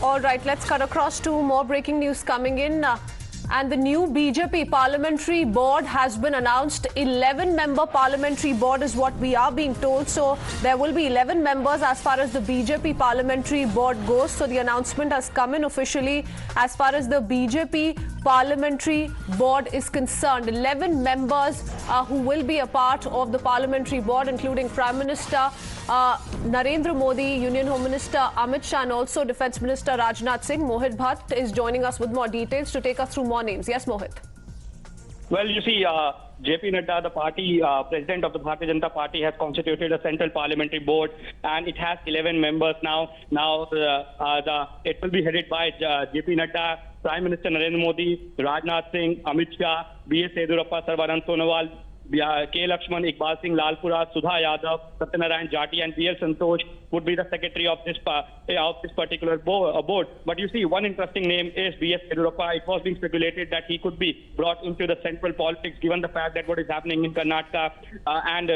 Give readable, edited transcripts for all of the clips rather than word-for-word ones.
All right, let's cut across to more breaking news coming in. And the new BJP Parliamentary Board has been announced. 11-member Parliamentary Board is what we are being told. So there will be 11 members as far as the BJP Parliamentary Board goes. So the announcement has come in officially as far as the BJP Parliamentary Board is concerned. 11 members who will be a part of the Parliamentary Board, including Prime Minister Narendra Modi, Union Home Minister Amit Shah, and also Defence Minister Rajnath Singh. Mohit Bhatt is joining us with more details to take us through more names. Yes, Mohit. Well, you see, JP Nadda, the party president of the Bharatiya Janata Party, has constituted a central parliamentary board, and it has 11 members now. It will be headed by JP Nadda, Prime Minister Narendra Modi, Rajnath Singh, Amit Shah, BS Yediyurappa, Sarbananda Sonowal, K. Lakshman, Iqbal Singh Lalpura, Sudha Yadav, Satyanarayan Jati, and BL Santosh would be the secretary of this particular board. But you see, one interesting name is BS Yediyurappa. It was being speculated that he could be brought into the central politics, given the fact that what is happening in Karnataka, and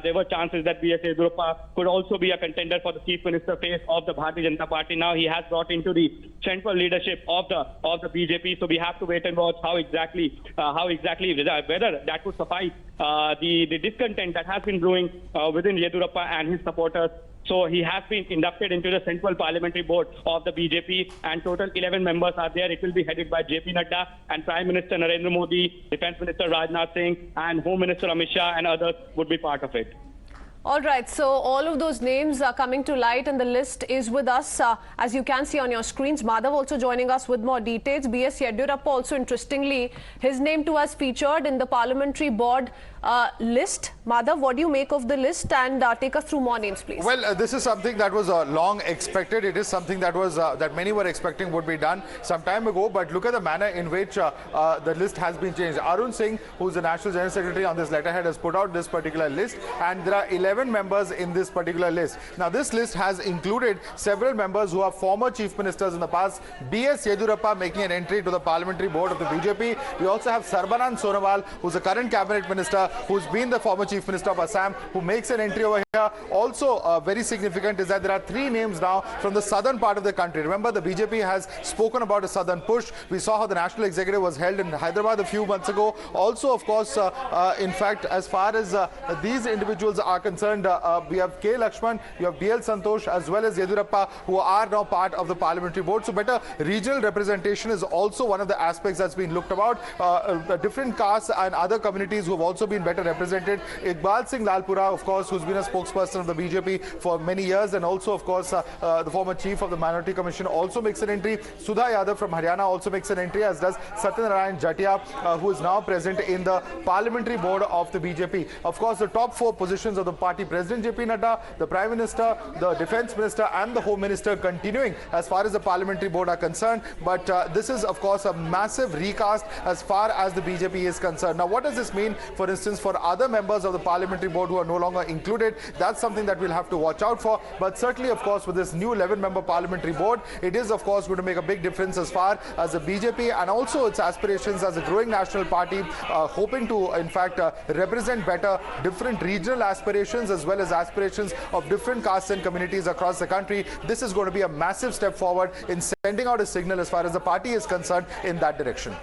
there were chances that BS Yediyurappa could also be a contender for the chief minister face of the Bharatiya Janata Party. Now he has brought into the central leadership of the BJP. So we have to wait and watch how exactly whether that would suffice the discontent that has been brewing within Yediyurappa and his supporters. So he has been inducted into the Central Parliamentary Board of the BJP, and total 11 members are there. It will be headed by JP Nadda, and Prime Minister Narendra Modi, Defence Minister Rajnath Singh, and Home Minister Amit Shah and others would be part of it. All right, so all of those names are coming to light and the list is with us. As you can see on your screens, Madhav also joining us with more details. BS Yediyurappa also, interestingly, his name too has featured in the Parliamentary Board list. Madhav, what do you make of the list, and take us through more names, please? Well, this is something that was long expected. It is something that was that many were expecting would be done some time ago, but look at the manner in which the list has been changed. Arun Singh, who is the National General Secretary on this letterhead, has put out this particular list, and there are 11 members in this particular list. Now, this list has included several members who are former chief ministers in the past. BS Yediyurappa making an entry to the Parliamentary Board of the BJP. We also have Sarbananda Sonowal, who's the current cabinet minister, who's been the former chief minister of Assam, who makes an entry over here. Also, very significant is that there are 3 names now from the southern part of the country. Remember, the BJP has spoken about a southern push. We saw how the national executive was held in Hyderabad a few months ago. Also, of course, in fact, as far as these individuals are concerned, we have K. Lakshman, you have BL Santosh, as well as Yediyurappa, who are now part of the parliamentary board. So better regional representation is also one of the aspects that's been looked about. Different castes and other communities who have also been better represented. Iqbal Singh Lalpura, of course, who's been a spokesperson of the BJP for many years, and also, of course, the former chief of the Minority Commission also makes an entry. Sudha Yadav from Haryana also makes an entry, as does Satyanarayan Jati, who is now present in the parliamentary board of the BJP. Of course, the top 4 positions of the party president JP Nadda, the Prime Minister, the Defence Minister, and the Home Minister continuing as far as the parliamentary board are concerned. But this is, of course, a massive recast as far as the BJP is concerned. Now, what does this mean, for instance, for other members of the parliamentary board who are no longer included? That's something that we'll have to watch out for. But certainly, of course, with this new 11-member parliamentary board, it is, of course, going to make a big difference as far as the BJP and also its aspirations as a growing national party, hoping to, in fact, represent better different regional aspirations as well as aspirations of different castes and communities across the country. This is going to be a massive step forward in sending out a signal as far as the party is concerned in that direction.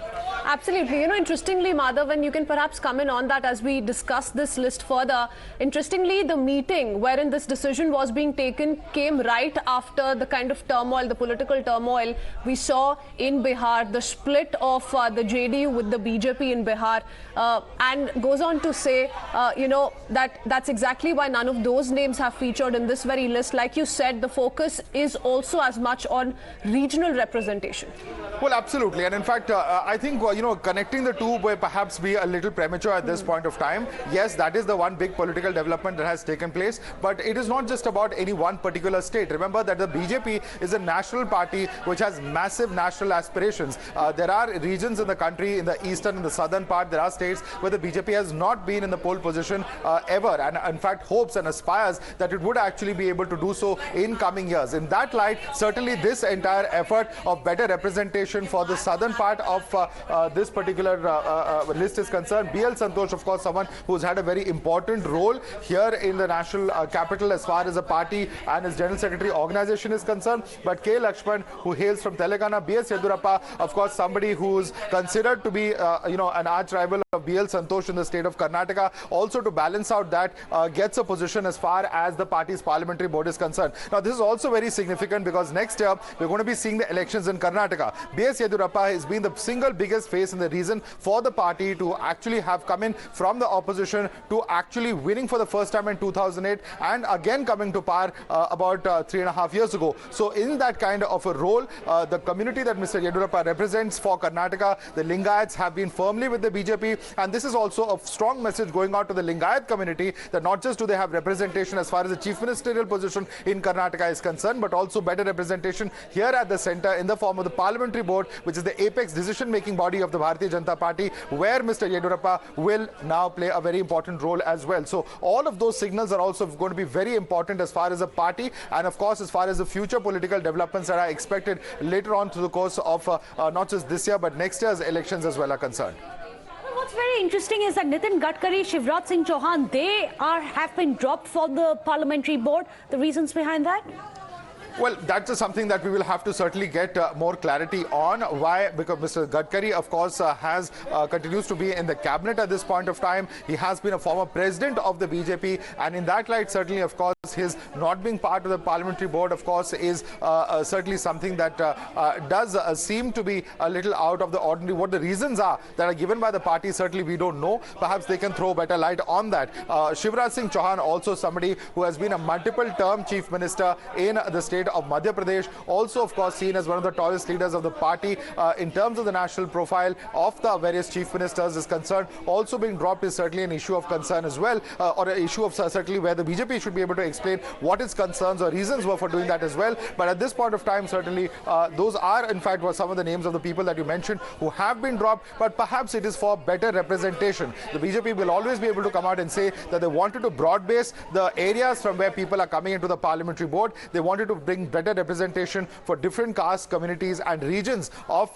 Absolutely. You know, interestingly, Madhav, and you can perhaps come in on that as we discuss this list further. Interestingly, the meeting wherein this decision was being taken came right after the kind of turmoil, the political turmoil we saw in Bihar, the split of the JDU with the BJP in Bihar, and goes on to say, you know, that's exactly why none of those names have featured in this very list. Like you said, the focus is also as much on regional representation. Well, absolutely. And in fact, I think, you know, connecting the two will perhaps be a little premature at this point of time. Yes, that is the one big political development that has taken place. But it is not just about any one particular state. Remember that the BJP is a national party which has massive national aspirations. There are regions in the country, in the eastern and the southern part, there are states where the BJP has not been in the pole position ever. And in fact, hopes and aspires that it would actually be able to do so in coming years. In that light, certainly this entire effort of better representation for the southern part of this particular list is concerned. BL Santosh, of course, someone who's had a very important role here in the national capital as far as the party and his General Secretary organization is concerned. But K. Lakshman, who hails from Telangana, BS Yediyurappa, of course, somebody who's considered to be, an arch rival of BL Santosh in the state of Karnataka. Also, to balance out that, gets a position as far as the party's parliamentary board is concerned. Now, this is also very significant because next year we're going to be seeing the elections in Karnataka. BS Yediyurappa has been the single biggest face and the reason for the party to actually have come in from the opposition to actually winning for the first time in 2008 and again coming to power about 3.5 years ago. So in that kind of a role, the community that Mr. Yediyurappa represents for Karnataka, the Lingayats have been firmly with the BJP, and this is also a strong message going out to the Lingayat community that not just do they have representation as far as the chief ministerial position in Karnataka is concerned, but also better representation here at the centre in the form of the parliamentary board, which is the apex decision-making body of the Bharatiya Janata Party, where Mr. Yediyurappa will now play a very important role as well. So all of those signals are also going to be very important as far as the party and of course as far as the future political developments that are expected later on through the course of not just this year but next year's elections as well are concerned. What's very interesting is that Nitin, Gadkari, Shivraj Singh Chouhan, they have been dropped from the parliamentary board. The reasons behind that? Well, that's something that we will have to certainly get more clarity on. Why? Because Mr. Gadkari, of course, continues to be in the cabinet at this point of time. He has been a former president of the BJP, and in that light, certainly, of course, his not being part of the parliamentary board, of course, is certainly something that does seem to be a little out of the ordinary. What the reasons are that are given by the party, certainly we don't know. Perhaps they can throw better light on that. Shivraj Singh Chouhan, also somebody who has been a multiple-term chief minister in the state of Madhya Pradesh, also of course seen as one of the tallest leaders of the party in terms of the national profile of the various chief ministers is concerned. Also being dropped is certainly an issue of concern as well, or an issue of certainly where the BJP should be able to explain what its concerns or reasons were for doing that as well. But at this point of time, certainly those are in fact some of the names of the people that you mentioned who have been dropped, but perhaps it is for better representation. The BJP will always be able to come out and say that they wanted to broad base the areas from where people are coming into the parliamentary board. They wanted to bring better representation for different castes, communities and regions of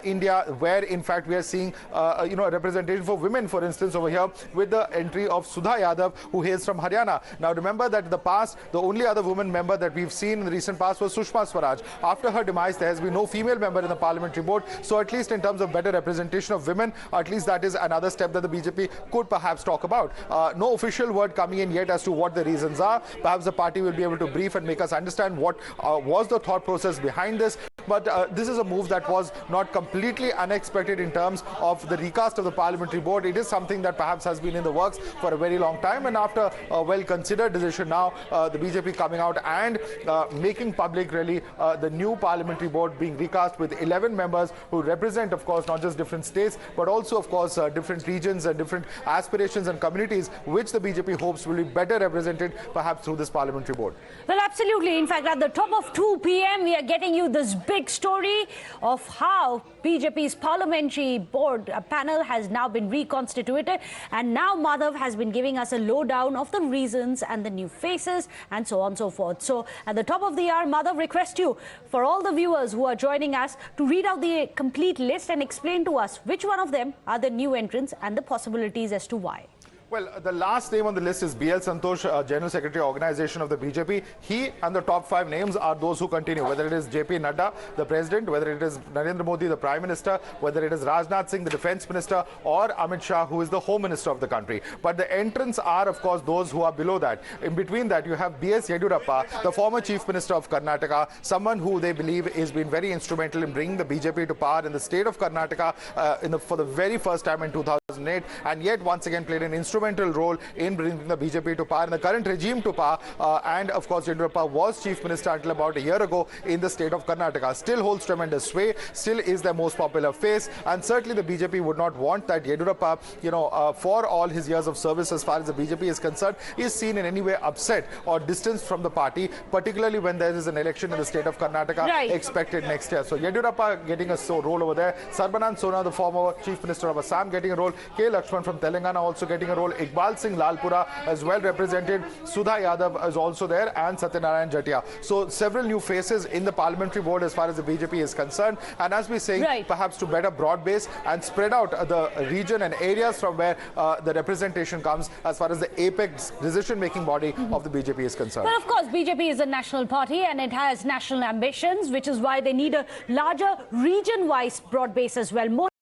India, where in fact we are seeing a representation for women, for instance, over here with the entry of Sudha Yadav, who hails from Haryana. Now remember that in the past, the only other woman member that we've seen in the recent past was Sushma Swaraj. After her demise, there has been no female member in the parliamentary board. So at least in terms of better representation of women, at least that is another step that the BJP could perhaps talk about. No official word coming in yet as to what the reasons are. Perhaps the party will be able to brief and make us understand what was the thought process behind this. But this is a move that was not completely unexpected in terms of the recast of the parliamentary board. It is something that perhaps has been in the works for a very long time, and after a well-considered decision now, the BJP coming out and making public really the new parliamentary board being recast with 11 members who represent, of course, not just different states, but also, of course, different regions and different aspirations and communities, which the BJP hopes will be better represented perhaps through this parliamentary board. Well, absolutely. In fact, at the top of 2 p.m., we are getting you this big story of how BJP's parliamentary board panel has now been reconstituted, and now Madhav has been giving us a lowdown of the reasons and the new faces and so on and so forth. So at the top of the hour, Madhav, request you for all the viewers who are joining us to read out the complete list and explain to us which one of them are the new entrants and the possibilities as to why. Well, the last name on the list is BL Santosh, General Secretary Organization of the BJP. He and the top 5 names are those who continue, whether it is JP Nadda, the President, whether it is Narendra Modi, the Prime Minister, whether it is Rajnath Singh, the Defence Minister, or Amit Shah, who is the Home Minister of the country. But the entrants are, of course, those who are below that. In between that, you have BS Yediyurappa, the former Chief Minister of Karnataka, someone who they believe has been very instrumental in bringing the BJP to power in the state of Karnataka for the very first time in 2008, and yet once again played an instrumental role in bringing the BJP to power, and the current regime to power. And of course, Yediyurappa was Chief Minister until about a year ago in the state of Karnataka. Still holds tremendous sway, still is their most popular face, and certainly the BJP would not want that Yediyurappa, for all his years of service as far as the BJP is concerned, is seen in any way upset or distanced from the party, particularly when there is an election in the state of Karnataka expected next year. So Yediyurappa getting a role over there. Sarbananda Sonowal, the former Chief Minister of Assam, getting a role. K. Lakshman from Telangana also getting a role. Iqbal Singh Lalpura is well represented. Sudha Yadav is also there, and Satyanarayan Jatia. So several new faces in the parliamentary board as far as the BJP is concerned. And as we say, perhaps to better broad base and spread out the region and areas from where the representation comes as far as the apex decision-making body of the BJP is concerned. But of course, BJP is a national party and it has national ambitions, which is why they need a larger region-wise broad base as well. More